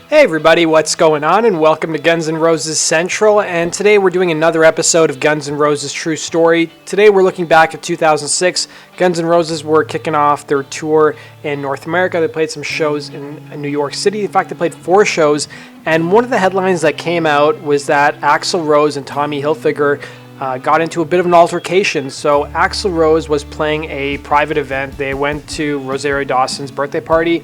Hey everybody, what's going on? And welcome to Guns N' Roses Central. And today we're doing another episode of Guns N' Roses True Story. Today we're looking back at 2006. Guns N' Roses were kicking off their tour in North America. They played some shows in New York City. In fact, they played 4 shows. And one of the headlines that came out was that Axl Rose and Tommy Hilfiger got into a bit of an altercation. So Axl Rose was playing a private event. They went to Rosario Dawson's birthday party.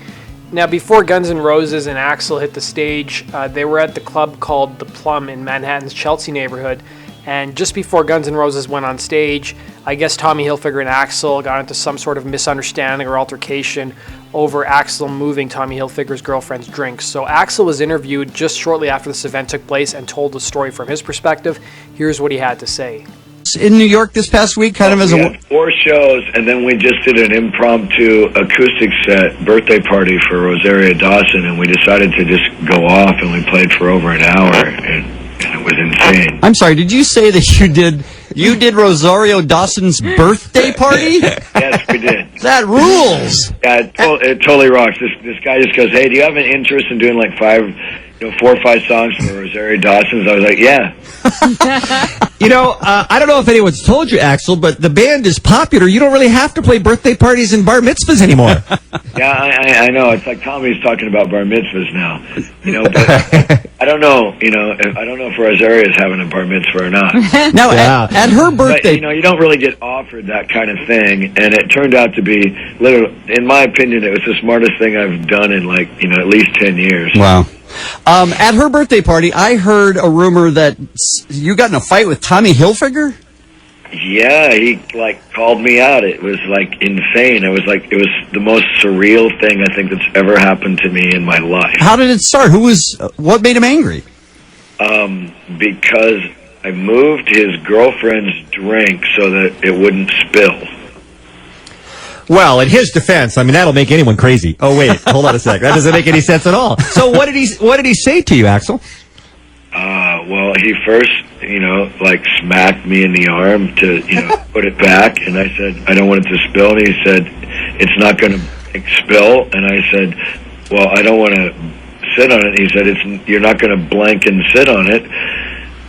Now, before Guns N' Roses and Axl hit the stage, they were at the club called The Plum in Manhattan's Chelsea neighborhood. And just before Guns N' Roses went on stage, I guess Tommy Hilfiger and Axl got into some sort of misunderstanding or altercation over Axl moving Tommy Hilfiger's girlfriend's drinks. So Axl was interviewed just shortly after this event took place and told the story from his perspective. Here's what he had to say. In New York this past week, kind of as we had 4 shows, and then we just did an impromptu acoustic set birthday party for Rosario Dawson, and we decided to just go off, and we played for over an hour, and it was insane. I'm sorry, did you say that you did Rosario Dawson's birthday party? Yes, we did. That rules. Yeah, it totally rocks. This guy just goes, "Hey, do you have an interest in doing like 4 or 5 songs for Rosario Dawson's?" I was like, "Yeah." I don't know if anyone's told you, Axl, but the band is popular. You don't really have to play birthday parties and bar mitzvahs anymore. Yeah, I know. It's like Tommy's talking about bar mitzvahs now. But I don't know. I don't know if Rosario's having a bar mitzvah or not. Now, at her birthday, but, you don't really get offered that kind of thing, and it turned out to be, literally, in my opinion, it was the smartest thing I've done in at least 10 years. Wow. At her birthday party, I heard a rumor that you got in a fight with Tommy Hilfiger? Yeah, he called me out. It was insane. It was the most surreal thing I think that's ever happened to me in my life. How did it start? What made him angry? Because I moved his girlfriend's drink so that it wouldn't spill. Well, in his defense, that'll make anyone crazy. Oh, wait, hold on a sec. That doesn't make any sense at all. So what did he say to you, Axl? Well, he first, smacked me in the arm to, put it back. And I said, "I don't want it to spill." And he said, "It's not going to spill." And I said, "Well, I don't want to sit on it." He said, "You're not going to blank and sit on it."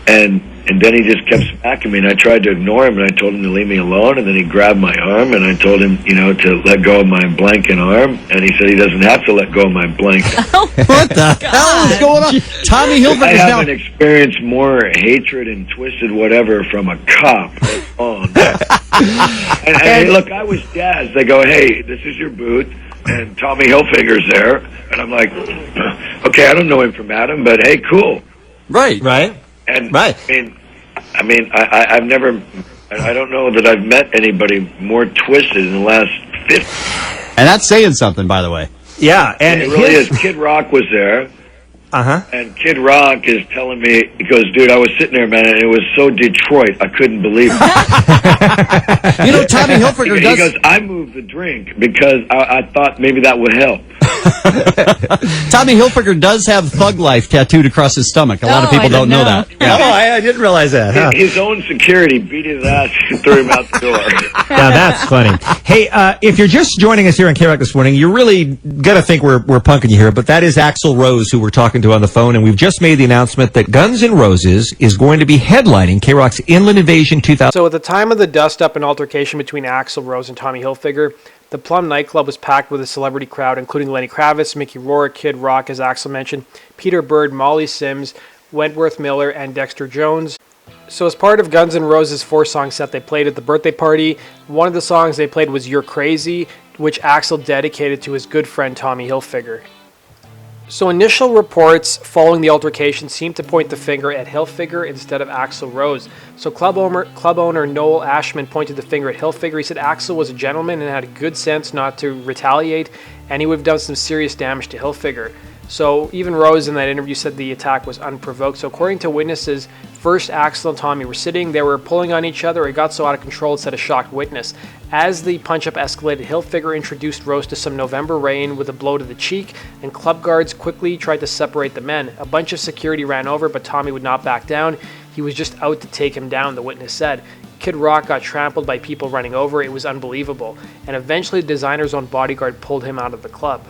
And then he just kept smacking me, and I tried to ignore him, and I told him to leave me alone, and then he grabbed my arm, and I told him, to let go of my blanket arm, and he said he doesn't have to let go of my blanket. What the hell is going on? Tommy Hilfiger I haven't experienced more hatred and twisted whatever from a cop. and look, I was jazzed. They go, "Hey, this is your booth, and Tommy Hilfiger's there," and I'm like, "Okay, I don't know him from Adam, but hey, cool." Right. And right. I've never, I don't know that I've met anybody more twisted in the last 50. And that's saying something, by the way. Yeah, and it really is. Kid Rock was there. And Kid Rock is telling me, he goes, "Dude, I was sitting there, man, and it was so Detroit, I couldn't believe it." Tommy Hilfiger does... He goes, "I moved the drink because I thought maybe that would help." Tommy Hilfiger does have Thug Life tattooed across his stomach. A lot of people don't know that. Yeah. Oh, I didn't realize that. Huh? His own security beat his ass and threw him out the door. Now, that's funny. Hey, if you're just joining us here on K-Rock this morning, you're really going to think we're punking you here, but that is Axl Rose who we're talking to on the phone, and we've just made the announcement that Guns N' Roses is going to be headlining K-Rock's Inland Invasion 2000. So at the time of the dust-up and altercation between Axl Rose and Tommy Hilfiger, the Plum nightclub was packed with a celebrity crowd, including Lenny Kravitz, Mickey Rourke, Kid Rock, as Axl mentioned, Peter Bird, Molly Sims, Wentworth Miller, and Dexter Jones. So as part of Guns N' Roses' 4-song set they played at the birthday party, one of the songs they played was "You're Crazy," which Axl dedicated to his good friend Tommy Hilfiger. So initial reports following the altercation seemed to point the finger at Hilfiger instead of Axl Rose. So club owner Noel Ashman pointed the finger at Hilfiger. He said Axl was a gentleman and had a good sense not to retaliate, and he would have done some serious damage to Hilfiger. So even Rose in that interview said the attack was unprovoked. So according to witnesses, first Axl and Tommy were sitting, they were pulling on each other. It got so out of control, it said a shocked witness. As the punch-up escalated, Hilfiger introduced Rose to some November rain with a blow to the cheek, and club guards quickly tried to separate the men. A bunch of security ran over, but Tommy would not back down. He was just out to take him down, the witness said. Kid Rock got trampled by people running over. It was unbelievable. And eventually the designer's own bodyguard pulled him out of the club.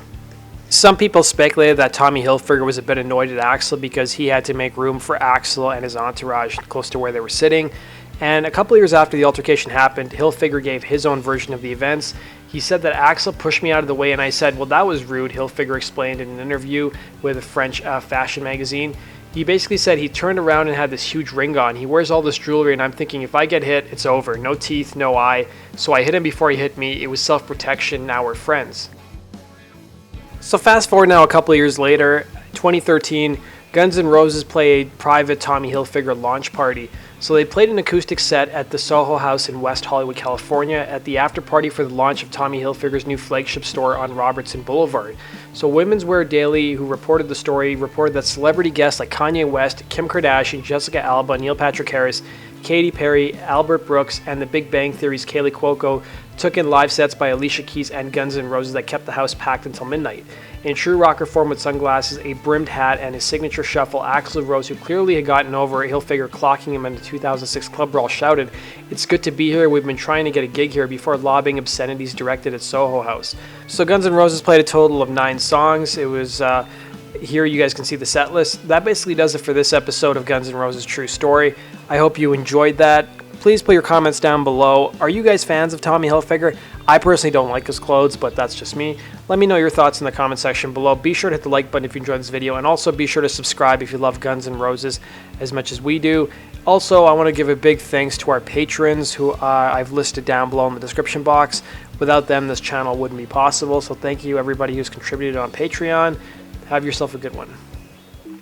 Some people speculated that Tommy Hilfiger was a bit annoyed at Axel because he had to make room for Axel and his entourage close to where they were sitting. And a couple years after the altercation happened, Hilfiger gave his own version of the events. He said that Axel pushed me out of the way and I said, well, that was rude, Hilfiger explained in an interview with a French fashion magazine. He basically said he turned around and had this huge ring on. He wears all this jewelry and I'm thinking, if I get hit, it's over. No teeth, no eye. So I hit him before he hit me. It was self-protection. Now we're friends. So fast forward now a couple of years later, 2013, Guns N' Roses play a private Tommy Hilfiger launch party. So they played an acoustic set at the Soho House in West Hollywood, California at the after party for the launch of Tommy Hilfiger's new flagship store on Robertson Boulevard. So Women's Wear Daily, who reported the story, reported that celebrity guests like Kanye West, Kim Kardashian, Jessica Alba, Neil Patrick Harris, Katy Perry, Albert Brooks, and The Big Bang Theory's Kaylee Cuoco took in live sets by Alicia Keys and Guns N' Roses that kept the house packed until midnight. In true rocker form with sunglasses, a brimmed hat, and his signature shuffle, Axl Rose, who clearly had gotten over Hilfiger clocking him in the 2006 club brawl, shouted, "It's good to be here. We've been trying to get a gig here," before lobbing obscenities directed at Soho House. So Guns N' Roses played a total of 9 songs. It was here you guys can see the set list. That basically does it for this episode of Guns N' Roses True Story. I hope you enjoyed that. Please put your comments down below. Are you guys fans of Tommy Hilfiger? I personally don't like his clothes, but that's just me. Let me know your thoughts in the comment section below. Be sure to hit the like button if you enjoyed this video, and also be sure to subscribe if you love Guns N' Roses as much as we do. Also, I want to give a big thanks to our patrons who I've listed down below in the description box. Without them, this channel wouldn't be possible, so thank you everybody who's contributed on Patreon. Have yourself a good one.